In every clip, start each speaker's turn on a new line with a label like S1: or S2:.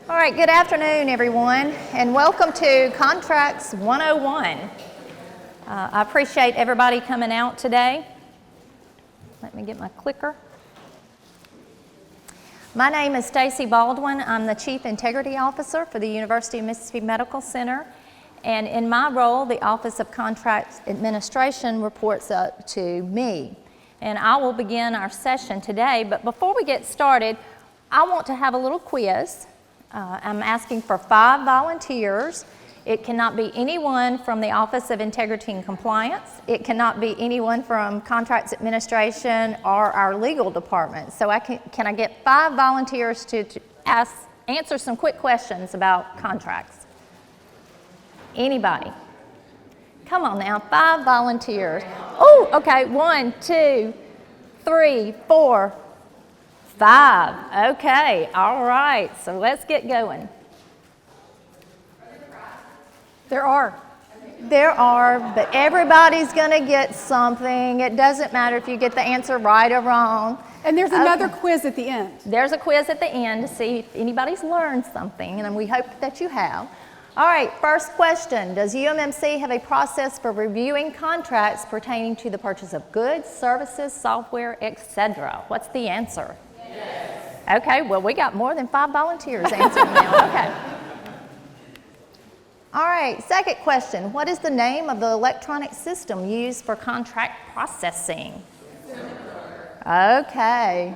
S1: All right, good afternoon, everyone, and welcome to Contracts 101. I appreciate everybody coming out today. Let me get my clicker. My name is Stacy Baldwin. I'm the Chief Integrity Officer for the University of Mississippi Medical Center, and in my role, the Office of Contracts Administration reports up to me. And I will begin our session today, but before we get started, I want to have a little quiz. I'm asking for 5 volunteers. It cannot be anyone from the Office of Integrity and Compliance. It cannot be anyone from Contracts Administration or our legal department. So can I get 5 volunteers to answer some quick questions about contracts? Anybody? Come on now, 5 volunteers. Oh, okay, 1, 2, 3, 4, 5. Okay, all right, so let's get going. There are, but everybody's going to get something. It doesn't matter if you get the answer right or wrong.
S2: And there's another quiz at the end.
S1: There's a quiz at the end to see if anybody's learned something, and we hope that you have. All right, first question. Does UMMC have a process for reviewing contracts pertaining to the purchase of goods, services, software, etc.? What's the answer? Yes. Okay, well, we got more than 5 volunteers answering now. Okay. All right, second question. What is the name of the electronic system used for contract processing? Okay.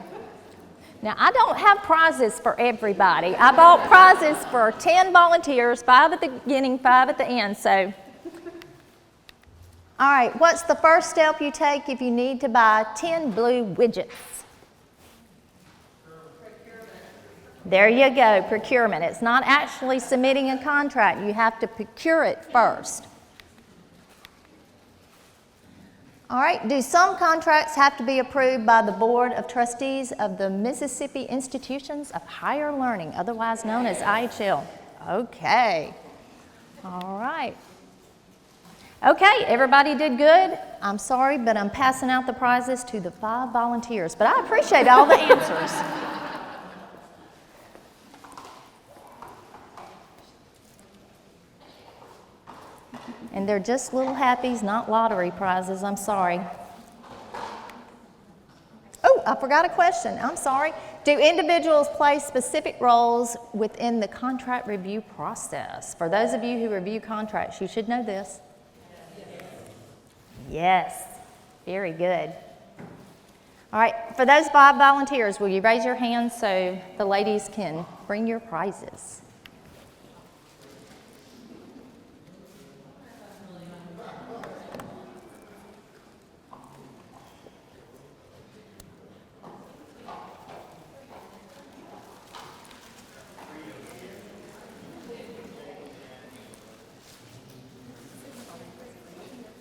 S1: Now, I don't have prizes for everybody. I bought prizes for 10 volunteers, 5 at the beginning, 5 at the end, so. All right, what's the first step you take if you need to buy 10 blue widgets? There you go, procurement. It's not actually submitting a contract. You have to procure it first. All right, do some contracts have to be approved by the Board of Trustees of the Mississippi Institutions of Higher Learning, otherwise known as IHL? Okay, all right. Okay, everybody did good. I'm sorry, but I'm passing out the prizes to the 5 volunteers, but I appreciate all the answers. And they're just little happies, not lottery prizes. I'm sorry. Oh, I forgot a question. I'm sorry. Do individuals play specific roles within the contract review process? For those of you who review contracts, you should know this. Yes. Very good. All right. For those 5 volunteers, will you raise your hands so the ladies can bring your prizes?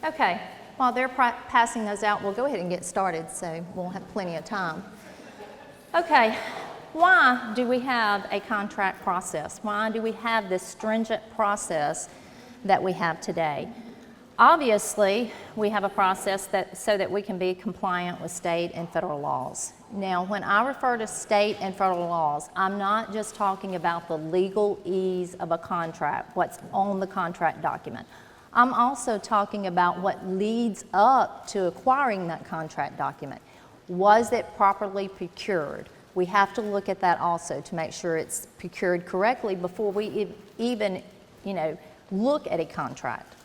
S1: Okay, while they're passing those out, we'll go ahead and get started so we'll have plenty of time. Okay, why do we have a contract process? Why do we have this stringent process that we have today? Obviously, we have a process so that we can be compliant with state and federal laws. Now, when I refer to state and federal laws, I'm not just talking about the legal ease of a contract, what's on the contract document. I'm also talking about what leads up to acquiring that contract document. Was it properly procured? We have to look at that also to make sure it's procured correctly before we even, look at a contract.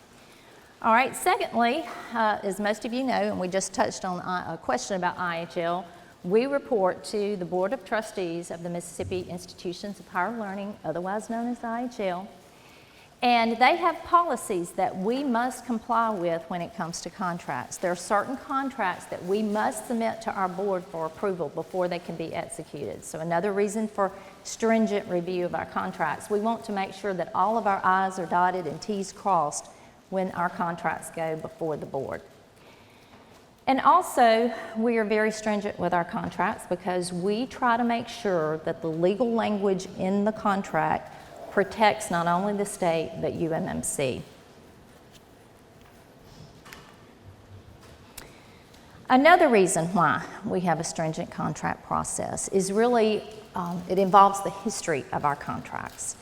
S1: All right, secondly, as most of you know, and we just touched on a question about IHL, we report to the Board of Trustees of the Mississippi Institutions of Higher Learning, otherwise known as IHL. And they have policies that we must comply with when it comes to contracts. There are certain contracts that we must submit to our board for approval before they can be executed. So another reason for stringent review of our contracts, we want to make sure that all of our I's are dotted and T's crossed when our contracts go before the board. And also, we are very stringent with our contracts because we try to make sure that the legal language in the contract protects not only the state, but UMMC. Another reason why we have a stringent contract process is really it involves the history of our contracts.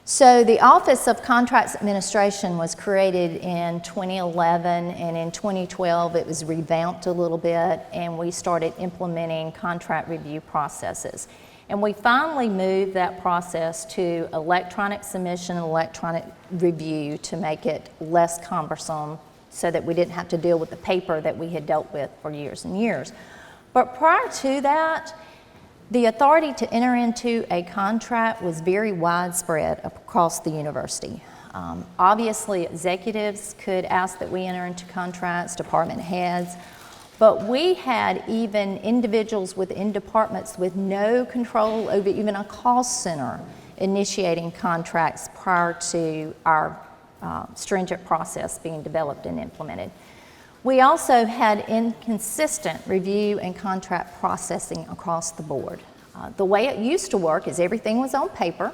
S1: So the Office of Contracts Administration was created in 2011, and in 2012 it was revamped a little bit, and we started implementing contract review processes. And we finally moved that process to electronic submission and electronic review to make it less cumbersome so that we didn't have to deal with the paper that we had dealt with for years and years. But prior to that, the authority to enter into a contract was very widespread across the university. Obviously, executives could ask that we enter into contracts, department heads, but we had even individuals within departments with no control over even a cost center initiating contracts prior to our stringent process being developed and implemented. We also had inconsistent review and contract processing across the board. The way it used to work is everything was on paper,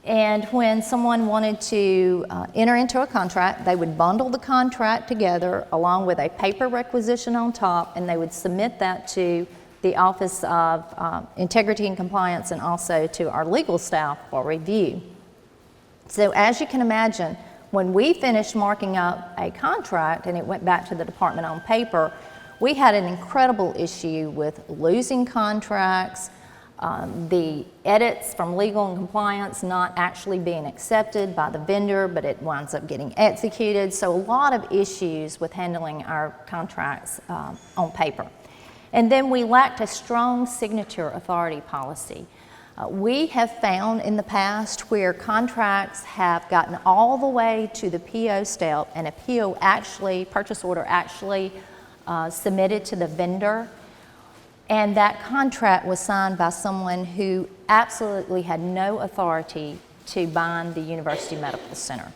S1: and when someone wanted to enter into a contract, they would bundle the contract together along with a paper requisition on top, and they would submit that to the Office of Integrity and Compliance and also to our legal staff for review. So as you can imagine, when we finished marking up a contract and it went back to the department on paper, we had an incredible issue with losing contracts, the edits from legal and compliance not actually being accepted by the vendor, but it winds up getting executed. So a lot of issues with handling our contracts on paper. And then we lacked a strong signature authority policy. We have found in the past where contracts have gotten all the way to the PO step and a PO actually, purchase order actually submitted to the vendor, and that contract was signed by someone who absolutely had no authority to bind the University Medical Center.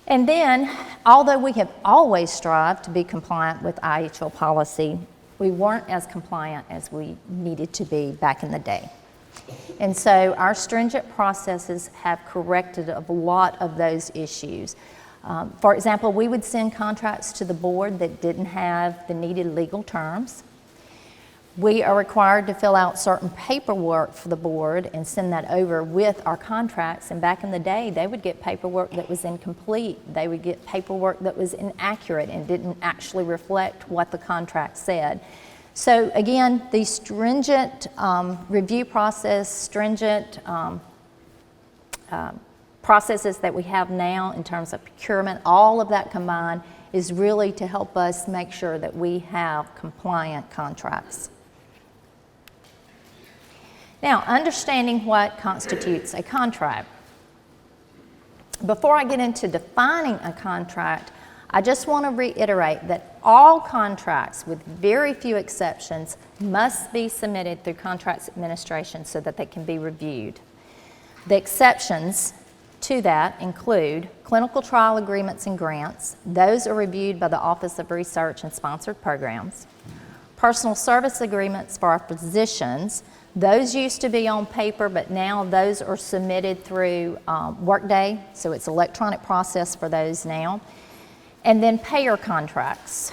S1: And then, although we have always strived to be compliant with IHL policy, we weren't as compliant as we needed to be back in the day. And so our stringent processes have corrected a lot of those issues. For example, we would send contracts to the board that didn't have the needed legal terms. We are required to fill out certain paperwork for the board and send that over with our contracts. And back in the day, they would get paperwork that was incomplete. They would get paperwork that was inaccurate and didn't actually reflect what the contract said. So again, the stringent review process, stringent processes that we have now in terms of procurement, all of that combined is really to help us make sure that we have compliant contracts. Now, understanding what constitutes a contract. Before I get into defining a contract, I just want to reiterate that all contracts, with very few exceptions, must be submitted through Contracts Administration so that they can be reviewed. The exceptions to that include clinical trial agreements and grants. Those are reviewed by the Office of Research and Sponsored Programs. Personal service agreements for our physicians. Those used to be on paper, but now those are submitted through Workday, so it's an electronic process for those now. And then payer contracts.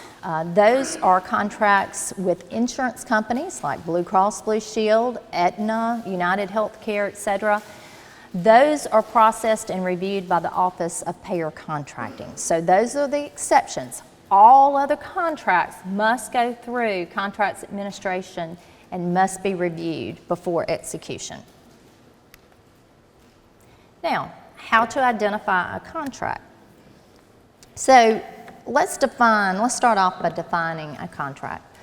S1: Those are contracts with insurance companies like Blue Cross Blue Shield, Aetna, United Healthcare, etc. Those are processed and reviewed by the Office of Payer Contracting. So those are the exceptions. All other contracts must go through Contracts Administration and must be reviewed before execution. Now, how to identify a contract. So let's start off by defining a contract.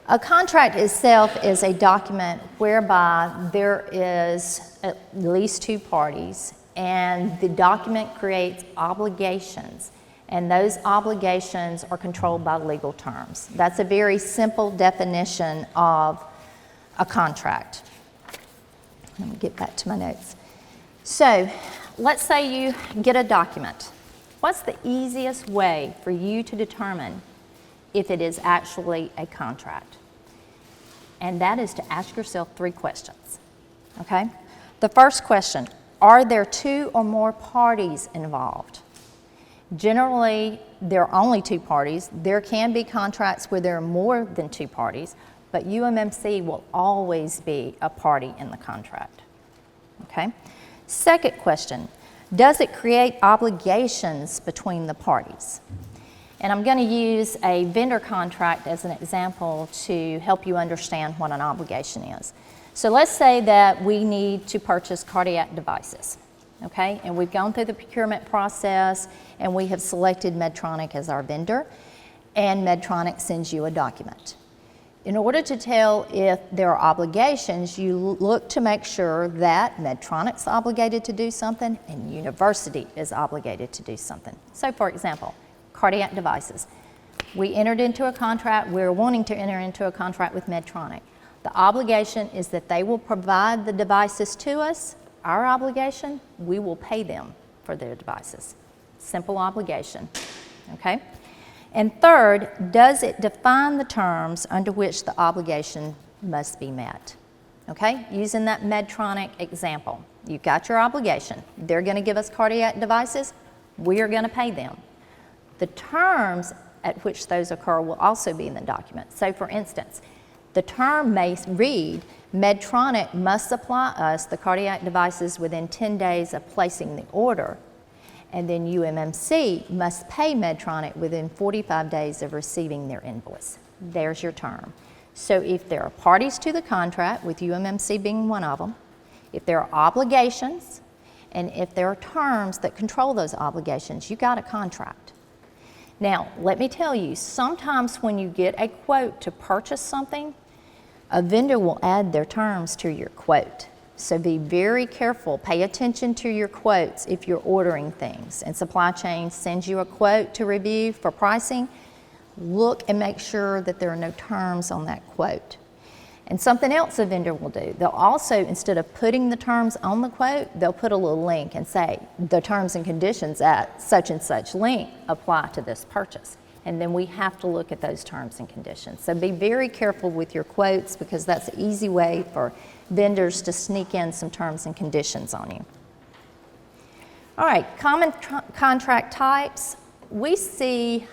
S1: A contract itself is a document whereby there is at least two parties, and the document creates obligations, and those obligations are controlled by legal terms. That's a very simple definition of a contract. Let me get back to my notes. So let's say you get a document. What's the easiest way for you to determine if it is actually a contract? And that is to ask yourself 3 questions, okay? The first question, are there 2 or more parties involved? Generally, there are only 2 parties. There can be contracts where there are more than 2 parties, but UMMC will always be a party in the contract. Okay? Second question, does it create obligations between the parties? And I'm going to use a vendor contract as an example to help you understand what an obligation is. So let's say that we need to purchase cardiac devices, okay? And we've gone through the procurement process and we have selected Medtronic as our vendor, and Medtronic sends you a document. In order to tell if there are obligations, you look to make sure that Medtronic's obligated to do something and university is obligated to do something. So for example, cardiac devices. We entered into a contract, we're wanting to enter into a contract with Medtronic. The obligation is that they will provide the devices to us. Our obligation, we will pay them for their devices. Simple obligation, okay? And third, does it define the terms under which the obligation must be met? Okay, using that Medtronic example, you've got your obligation. They're going to give us cardiac devices, we are going to pay them. The terms at which those occur will also be in the document. So for instance, the term may read, Medtronic must supply us the cardiac devices within 10 days of placing the order, and then UMMC must pay Medtronic within 45 days of receiving their invoice. There's your term. So if there are parties to the contract, with UMMC being one of them, if there are obligations, and if there are terms that control those obligations, you got a contract. Now, let me tell you, sometimes when you get a quote to purchase something, a vendor will add their terms to your quote. So be very careful, pay attention to your quotes if you're ordering things. And supply chain sends you a quote to review for pricing, look and make sure that there are no terms on that quote. And something else a vendor will do, they'll also, instead of putting the terms on the quote, they'll put a little link and say, the terms and conditions at such and such link apply to this purchase. And then we have to look at those terms and conditions. So be very careful with your quotes, because that's an easy way for vendors to sneak in some terms and conditions on you. All right, common contract types. We see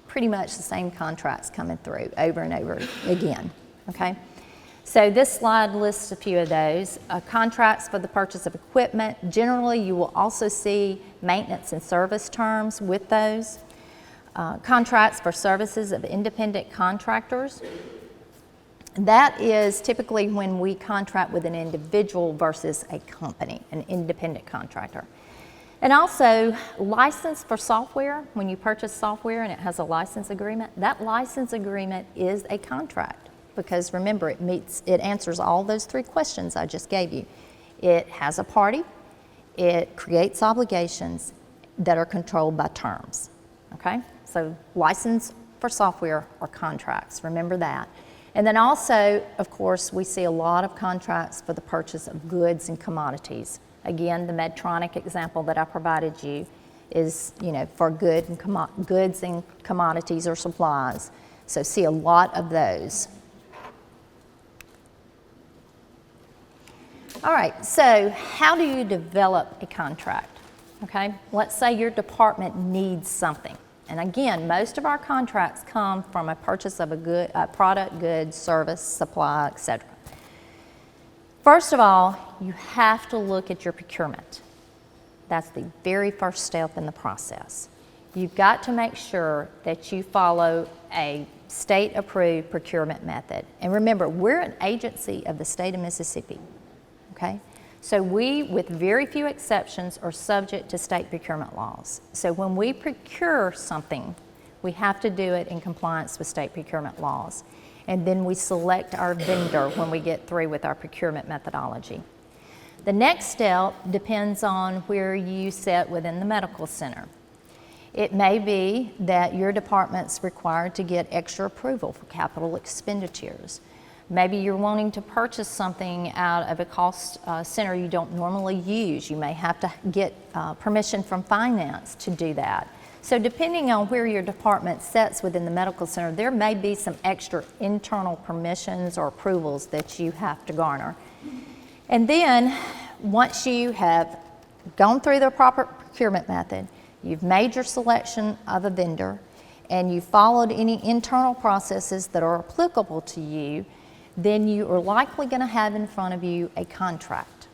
S1: pretty much the same contracts coming through over and over again, okay? So this slide lists a few of those. Contracts for the purchase of equipment. Generally, you will also see maintenance and service terms with those. Contracts for services of independent contractors. That is typically when we contract with an individual versus a company, an independent contractor. And also, license for software. When you purchase software and it has a license agreement, that license agreement is a contract. Because remember, it answers all those three questions I just gave you. It has a party, it creates obligations that are controlled by terms, okay? So license for software or contracts, remember that. And then also, of course, we see a lot of contracts for the purchase of goods and commodities. Again, the Medtronic example that I provided you is, for goods and commodities or supplies. So see a lot of those. All right, so how do you develop a contract? Okay, let's say your department needs something. And again, most of our contracts come from a purchase of a product, good, service, supply, etc. First of all, you have to look at your procurement. That's the very first step in the process. You've got to make sure that you follow a state-approved procurement method. And remember, we're an agency of the state of Mississippi. Okay? So we, with very few exceptions, are subject to state procurement laws. So when we procure something, we have to do it in compliance with state procurement laws. And then we select our vendor when we get through with our procurement methodology. The next step depends on where you sit within the medical center. It may be that your department's required to get extra approval for capital expenditures. Maybe you're wanting to purchase something out of a cost center you don't normally use. You may have to get permission from finance to do that. So depending on where your department sits within the medical center, there may be some extra internal permissions or approvals that you have to garner. And then once you have gone through the proper procurement method, you've made your selection of a vendor, and you followed any internal processes that are applicable to you, then you are likely going to have in front of you a contract,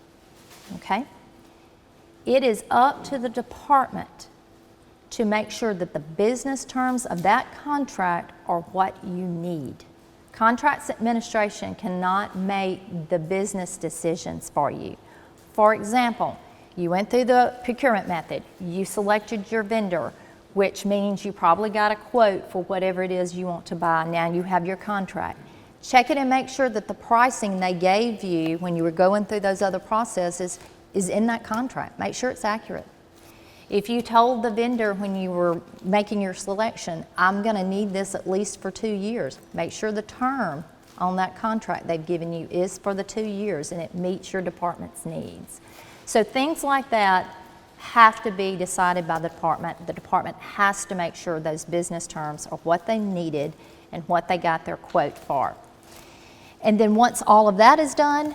S1: okay? It is up to the department to make sure that the business terms of that contract are what you need. Contracts administration cannot make the business decisions for you. For example, you went through the procurement method, you selected your vendor, which means you probably got a quote for whatever it is you want to buy. Now you have your contract. Check it and make sure that the pricing they gave you when you were going through those other processes is in that contract. Make sure it's accurate. If you told the vendor when you were making your selection, I'm going to need this at least for 2 years, make sure the term on that contract they've given you is for the 2 years and it meets your department's needs. So things like that have to be decided by the department. The department has to make sure those business terms are what they needed and what they got their quote for. And then once all of that is done,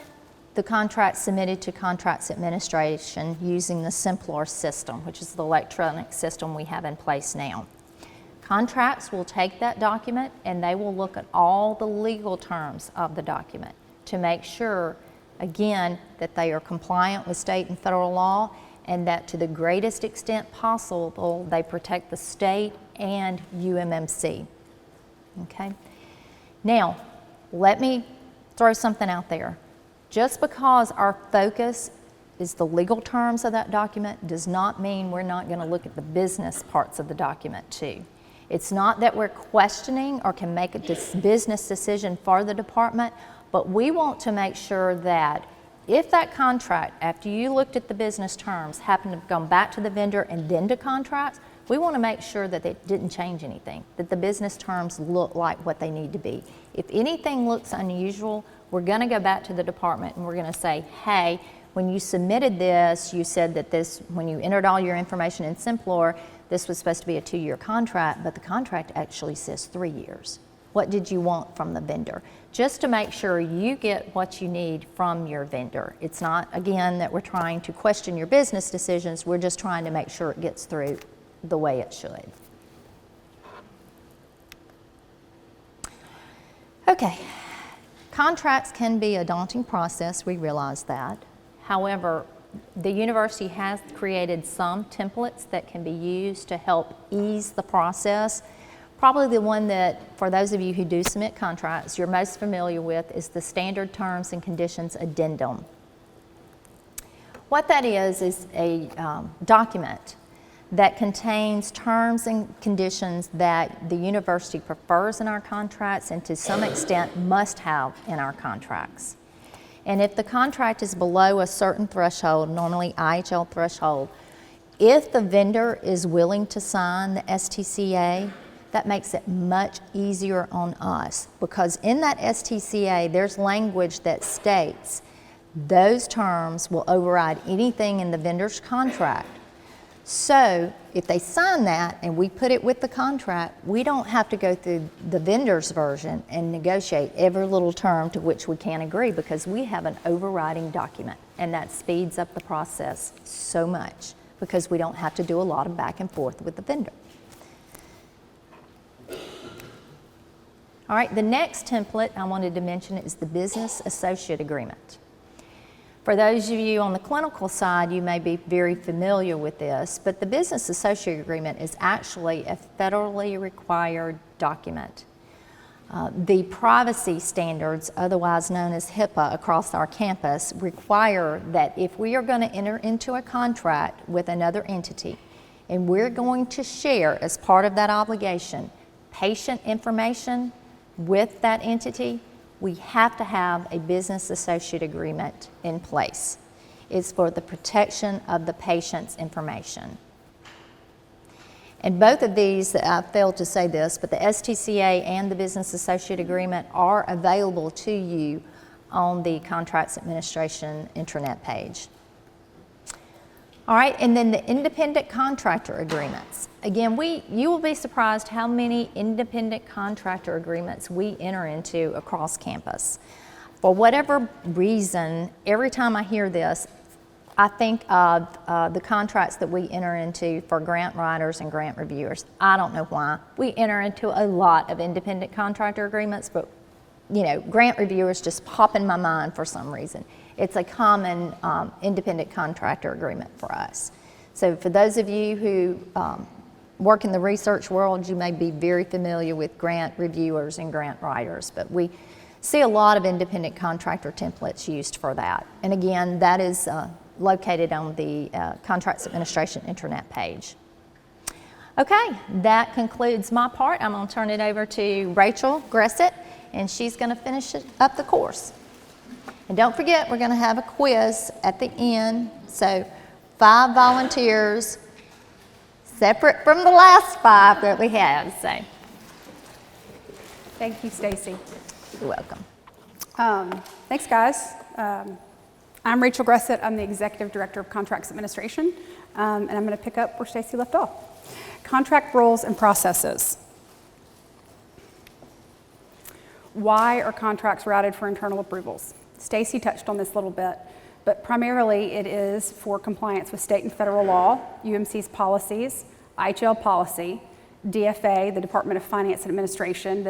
S1: the contract submitted to contracts administration using the Simpler system, which is the electronic system we have in place now. Contracts will take that document and they will look at all the legal terms of the document to make sure, again, that they are compliant with state and federal law and that to the greatest extent possible, they protect the state and UMMC. Okay? Now, let me throw something out there. Just because our focus is the legal terms of that document does not mean we're not going to look at the business parts of the document too. It's not that we're questioning or can make a business decision for the department, but we want to make sure that if that contract, after you looked at the business terms, happened to have gone back to the vendor and then to contracts, we want to make sure that it didn't change anything, that the business terms look like what they need to be. If anything looks unusual, we're going to go back to the department and we're going to say, hey, when you submitted this, you said that this, when you entered all your information in Simpler, this was supposed to be a 2-year contract, but the contract actually says 3 years. What did you want from the vendor? Just to make sure you get what you need from your vendor. It's not, again, that we're trying to question your business decisions, we're just trying to make sure it gets through the way it should. Okay. Contracts can be a daunting process, we realize that. However, the university has created some templates that can be used to help ease the process. Probably the one that, for those of you who do submit contracts, you're most familiar with is the Standard Terms and Conditions Addendum. What that is a document that contains terms and conditions that the university prefers in our contracts and to some extent must have in our contracts. And if the contract is below a certain threshold, normally IHL threshold, if the vendor is willing to sign the STCA, that makes it much easier on us because in that STCA there's language that states those terms will override anything in the vendor's contract. So if they sign that and we put it with the contract, we don't have to go through the vendor's version and negotiate every little term to which we can't agree because we have an overriding document and that speeds up the process so much because we don't have to do a lot of back and forth with the vendor. All right, the next template I wanted to mention is the Business Associate Agreement. For those of you on the clinical side, you may be very familiar with this, but the Business Associate Agreement is actually a federally required document. The privacy standards, otherwise known as HIPAA across our campus, require that if we are going to enter into a contract with another entity and we're going to share as part of that obligation patient information with that entity, we have to have a business associate agreement in place. It's for the protection of the patient's information. And both of these, I failed to say this, but the STCA and the business associate agreement are available to you on the Contracts Administration intranet page. All right, and then the independent contractor agreements. Again, you will be surprised how many independent contractor agreements we enter into across campus. For whatever reason, every time I hear this, I think of the contracts that we enter into for grant writers and grant reviewers. I don't know why. We enter into a lot of independent contractor agreements, but grant reviewers just pop in my mind for some reason. It's a common independent contractor agreement for us. So for those of you who work in the research world, you may be very familiar with grant reviewers and grant writers, but we see a lot of independent contractor templates used for that. And again, that is located on the Contracts Administration Internet page. Okay, that concludes my part. I'm going to turn it over to Rachel Gressett, and she's going to finish up the course. And don't forget, we're going to have a quiz at the end. So 5 volunteers, separate from the last 5 that we have. So,
S2: Thank you, Stacy.
S1: you're welcome.
S2: Thanks, guys. I'm Rachel Gressett. I'm the Executive Director of Contracts Administration, and I'm going to pick up where Stacy left off. Contract roles and processes. Why are contracts routed for internal approvals? Stacy touched on this a little bit, but primarily it is for compliance with state and federal law, UMC's policies, IHL policy, DFA, the Department of Finance and Administration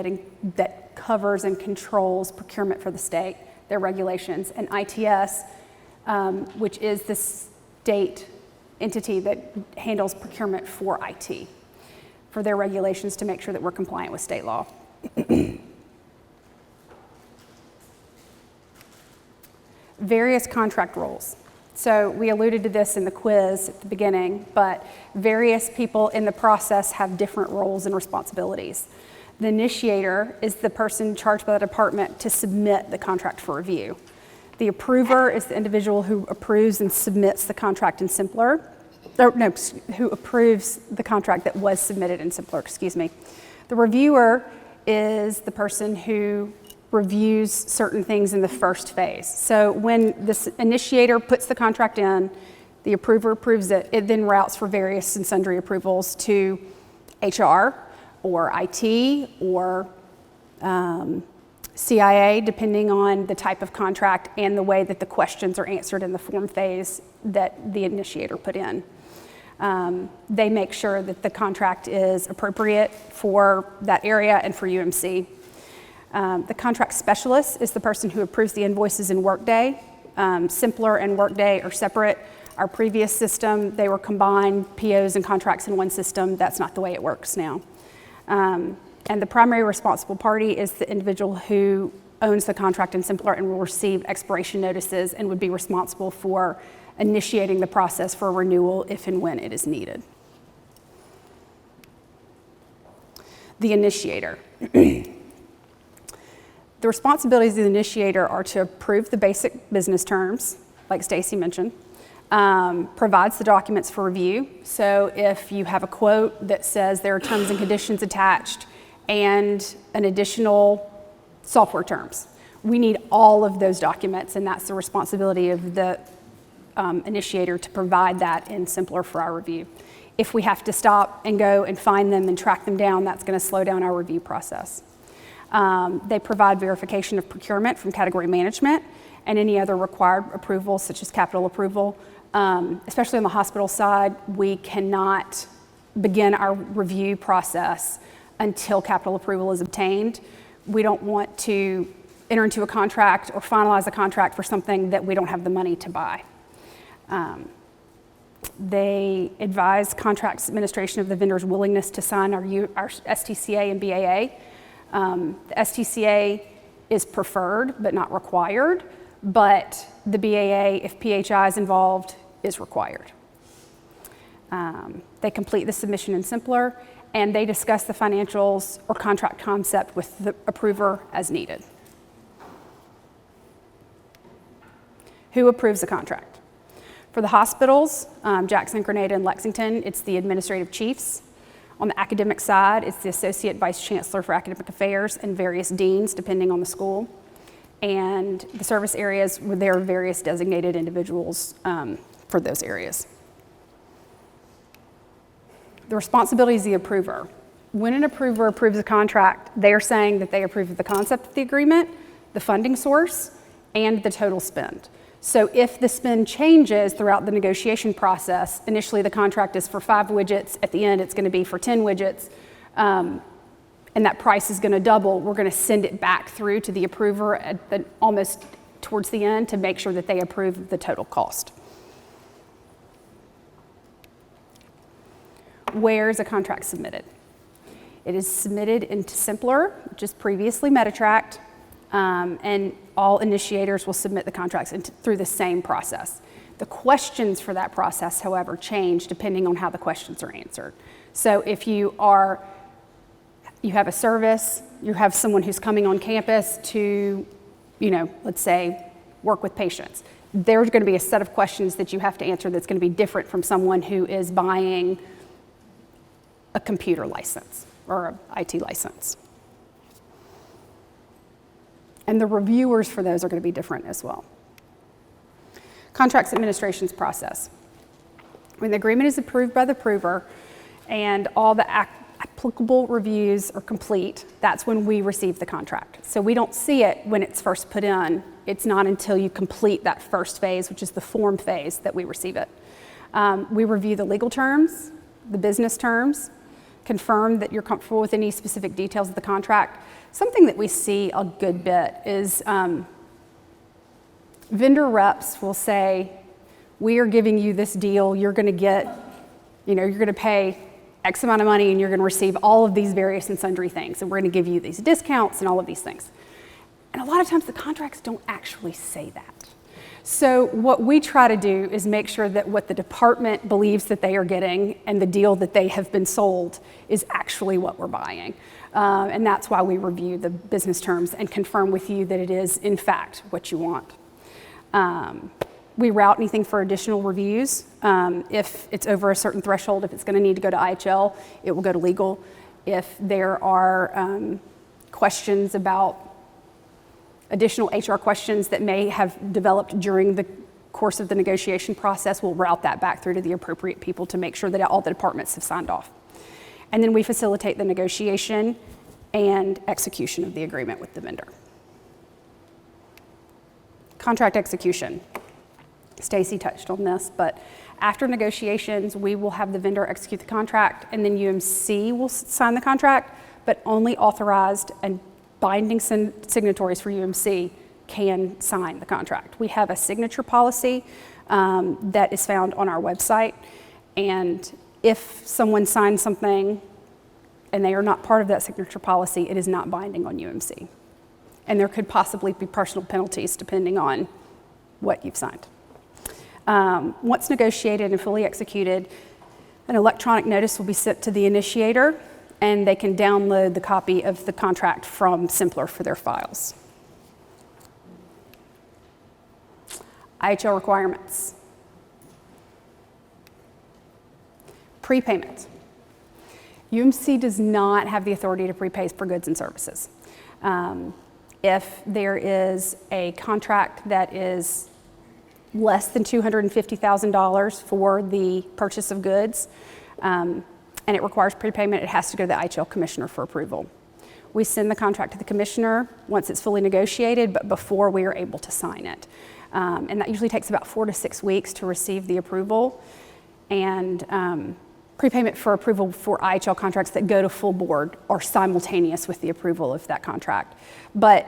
S2: that covers and controls procurement for the state, their regulations, and ITS, which is the state entity that handles procurement for IT, for their regulations to make sure that we're compliant with state law. Various contract roles. So we alluded to this in the quiz at the beginning, but various people in the process have different roles and responsibilities. The initiator is the person charged by the department to submit the contract for review. The approver is the individual who approves and submits the contract in Simpler, who approves the contract that was submitted in Simpler, excuse me. The reviewer is the person who reviews certain things in the first phase. So when this initiator puts the contract in, the approver approves it, it then routes for various and sundry approvals to HR or IT or CIA, depending on the type of contract and the way that the questions are answered in the form phase that the initiator put in. They make sure that the contract is appropriate for that area and for UMC. The contract specialist is the person who approves the invoices in Workday. Simpler and Workday are separate. Our previous system, they were combined, POs and contracts in one system. That's not the way it works now. And the primary responsible party is the individual who owns the contract in Simpler and will receive expiration notices and would be responsible for initiating the process for renewal if and when it is needed. The initiator. The responsibilities of the initiator are to approve the basic business terms, like Stacy mentioned, provides the documents for review. So if you have a quote that says there are terms and conditions attached and an additional software terms, we need all of those documents, and that's the responsibility of the initiator to provide that in Simpler for our review. If we have to stop and go and find them and track them down, that's going to slow down our review process. They provide verification of procurement from category management and any other required approvals, such as capital approval. Especially on the hospital side, we cannot begin our review process until capital approval is obtained. We don't want to enter into a contract or finalize a contract for something that we don't have the money to buy. They advise Contracts Administration of the vendor's willingness to sign our STCA and BAA. The STCA is preferred but not required, but the BAA, if PHI is involved, is required. They complete the submission in Simpler, and they discuss the financials or contract concept with the approver as needed. Who approves the contract? For the hospitals, Jackson, Grenada, and Lexington, it's the administrative chiefs. On the academic side, it's the Associate Vice Chancellor for Academic Affairs and various deans, depending on the school. And the service areas, there are various designated individuals for those areas. The responsibility is the approver. When an approver approves a contract, they are saying that they approve of the concept of the agreement, the funding source, and the total spend. So if the spend changes throughout the negotiation process, initially the contract is for 5 widgets, at the end it's going to be for 10 widgets, and that price is going to double, we're going to send it back through to the approver almost towards the end to make sure that they approve the total cost. Where is a contract submitted? It is submitted into Simpler, which is previously Metatract, and all initiators will submit the contracts through the same process. The questions for that process, however, change depending on how the questions are answered. So if you have a service, you have someone who's coming on campus to, let's say, work with patients. There's going to be a set of questions that you have to answer that's going to be different from someone who is buying a computer license or an IT license. And the reviewers for those are going to be different as well. Contracts administration's process. When the agreement is approved by the approver and all the applicable reviews are complete, that's when we receive the contract. So we don't see it when it's first put in. It's not until you complete that first phase, which is the form phase, that we receive it. We review the legal terms, the business terms, confirm that you're comfortable with any specific details of the contract. Something that we see a good bit is vendor reps will say, we are giving you this deal, you're going to get, you're going to pay X amount of money and you're going to receive all of these various and sundry things, and we're going to give you these discounts and all of these things. And a lot of times the contracts don't actually say that. So what we try to do is make sure that what the department believes that they are getting and the deal that they have been sold is actually what we're buying. And that's why we review the business terms and confirm with you that it is, in fact, what you want. We route anything for additional reviews. If it's over a certain threshold, if it's going to need to go to IHL, it will go to legal. If there are questions about additional HR questions that may have developed during the course of the negotiation process, we'll route that back through to the appropriate people to make sure that all the departments have signed off. And then we facilitate the negotiation and execution of the agreement with the vendor. Contract execution. Stacy touched on this, but after negotiations, we will have the vendor execute the contract, and then UMC will sign the contract, but only authorized and binding signatories for UMC can sign the contract. We have a signature policy that is found on our website, and if someone signs something and they are not part of that signature policy, it is not binding on UMC. And there could possibly be personal penalties depending on what you've signed. Once negotiated and fully executed, an electronic notice will be sent to the initiator, and they can download the copy of the contract from Simpler for their files. IHL requirements. Prepayment. UMC does not have the authority to prepay for goods and services. If there is a contract that is less than $250,000 for the purchase of goods, and it requires prepayment, it has to go to the IHL commissioner for approval. We send the contract to the commissioner once it's fully negotiated, but before we are able to sign it. And that usually takes about 4 to 6 weeks to receive the approval. And prepayment for approval for IHL contracts that go to full board are simultaneous with the approval of that contract. But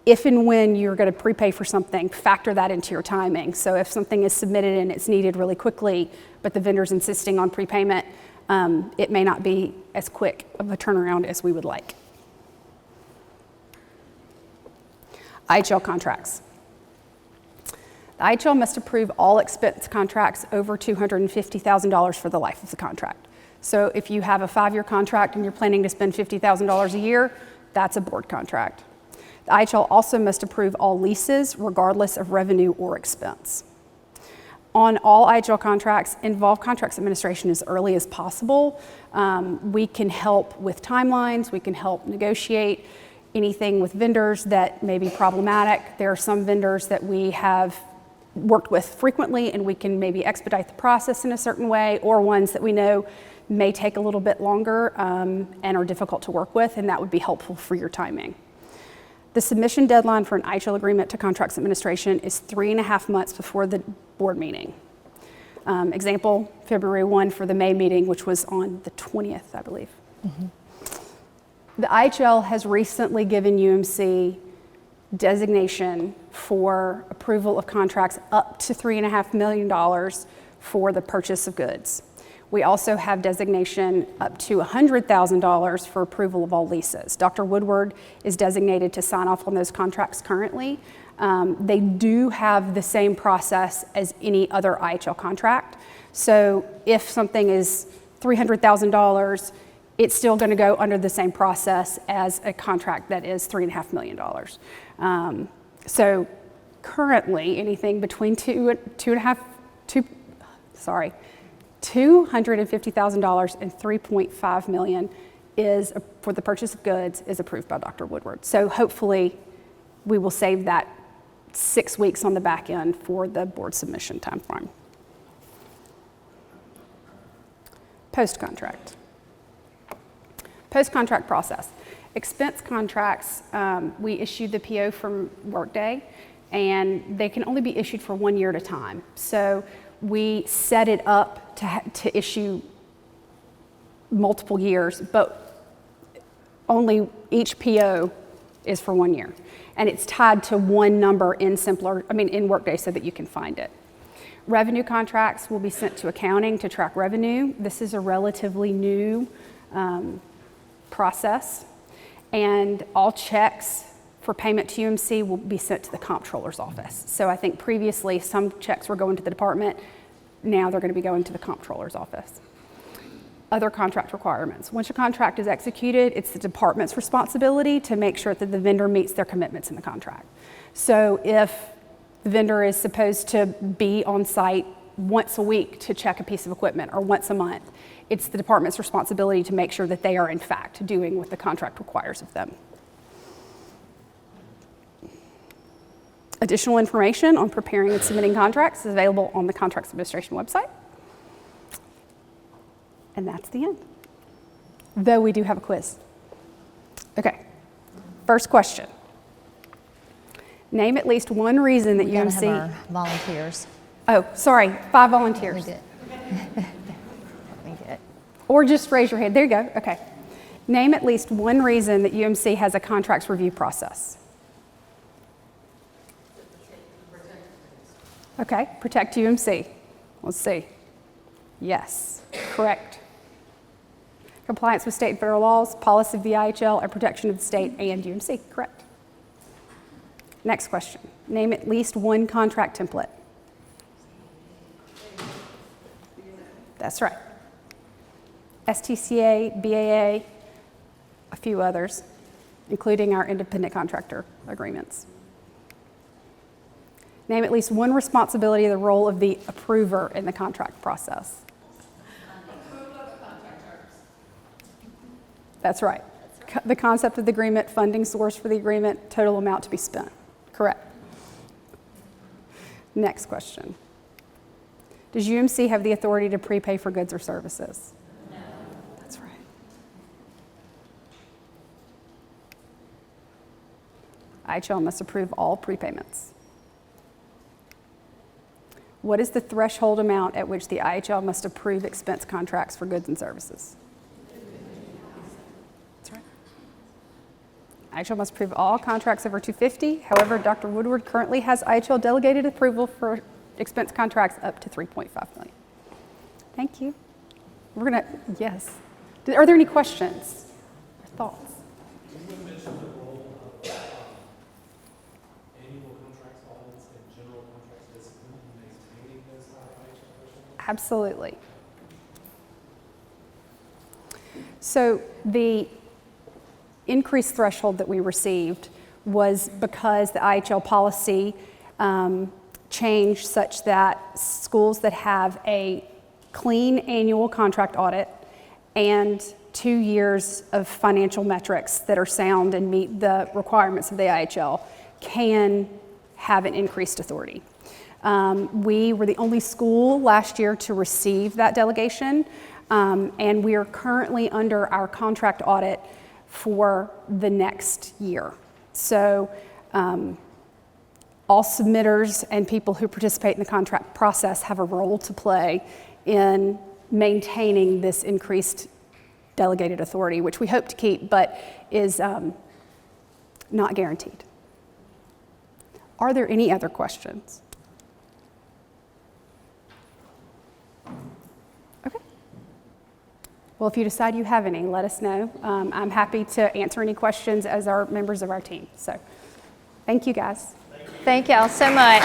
S2: if and when you're going to prepay for something, factor that into your timing. So if something is submitted and it's needed really quickly, but the vendor's insisting on prepayment, it may not be as quick of a turnaround as we would like. IHL contracts. The IHL must approve all expense contracts over $250,000 for the life of the contract. So if you have a 5-year contract and you're planning to spend $50,000 a year, that's a board contract. The IHL also must approve all leases regardless of revenue or expense. On all IHL contracts, involve contracts administration as early as possible. We can help with timelines, we can help negotiate anything with vendors that may be problematic. There are some vendors that we have worked with frequently and we can maybe expedite the process in a certain way, or ones that we know may take a little bit longer and are difficult to work with, and that would be helpful for your timing. The submission deadline for an IHL agreement to contracts administration is 3.5 months before the board meeting. Example, February 1 for the May meeting, which was on the 20th, I believe. Mm-hmm. The IHL has recently given UMC designation for approval of contracts up to $3.5 million for the purchase of goods. We also have designation up to $100,000 for approval of all leases. Dr. Woodward is designated to sign off on those contracts currently. They do have the same process as any other IHL contract. So if something is $300,000, it's still going to go under the same process as a contract that is $3.5 million. So currently, anything between $250,000 and $3.5 million is for the purchase of goods is approved by Dr. Woodward. So hopefully, we will save that 6 weeks on the back end for the board submission timeframe. Post-contract. Post-contract process. Expense contracts, we issued the PO from Workday, and they can only be issued for 1 year at a time. So we set it up to issue multiple years, but only each PO is for 1 year. And it's tied to one number in Workday so that you can find it. Revenue contracts will be sent to accounting to track revenue. This is a relatively new process. And all checks for payment to UMC will be sent to the comptroller's office. So I think previously some checks were going to the department. Now they're going to be going to the comptroller's office. Other contract requirements. Once a contract is executed, it's the department's responsibility to make sure that the vendor meets their commitments in the contract. So if the vendor is supposed to be on site once a week to check a piece of equipment or once a month, it's the department's responsibility to make sure that they are in fact doing what the contract requires of them. Additional information on preparing and submitting contracts is available on the Contracts Administration website. And that's the end. Though we do have a quiz. Okay, first question. Name at least one reason that
S1: We gotta
S2: UMC...
S1: have our volunteers.
S2: Oh, sorry, 5 volunteers.
S1: We did. Let me get.
S2: Or just raise your hand. There you go. Okay. Name at least one reason that UMC has a contracts review process. Okay, protect UMC. Let's see. Yes, correct. Compliance with state and federal laws, policy of the IHL, and protection of the state and UMC. Correct. Next question. Name at least one contract template. That's right. STCA, BAA, a few others, including our independent contractor agreements. Name at least one responsibility of the role of the approver in the contract process. That's right. The concept of the agreement, funding source for the agreement, total amount to be spent. Correct. Next question. Does UMC have the authority to prepay for goods or services? No. That's right. IHL must approve all prepayments. What is the threshold amount at which the IHL must approve expense contracts for goods and services? That's right. IHL must approve all contracts over $250,000. However, Dr. Woodward currently has IHL delegated approval for expense contracts up to $3.5 million. Thank you. We're gonna, yes. Are there any questions or thoughts?
S3: You mentioned the role of annual contracts, audits, and general contracts discipline in maintaining those high IHL thresholds?
S2: Absolutely. So the increased threshold that we received was because the IHL policy changed such that schools that have a clean annual contract audit and 2 years of financial metrics that are sound and meet the requirements of the IHL can have an increased authority. We were the only school last year to receive that delegation, and we are currently under our contract audit for the next year. So all submitters and people who participate in the contract process have a role to play in maintaining this increased delegated authority, which we hope to keep, but is not guaranteed. Are there any other questions? Okay. Well, if you decide you have any, let us know. I'm happy to answer any questions as are members of our team. So, thank you guys.
S1: Thank y'all so much.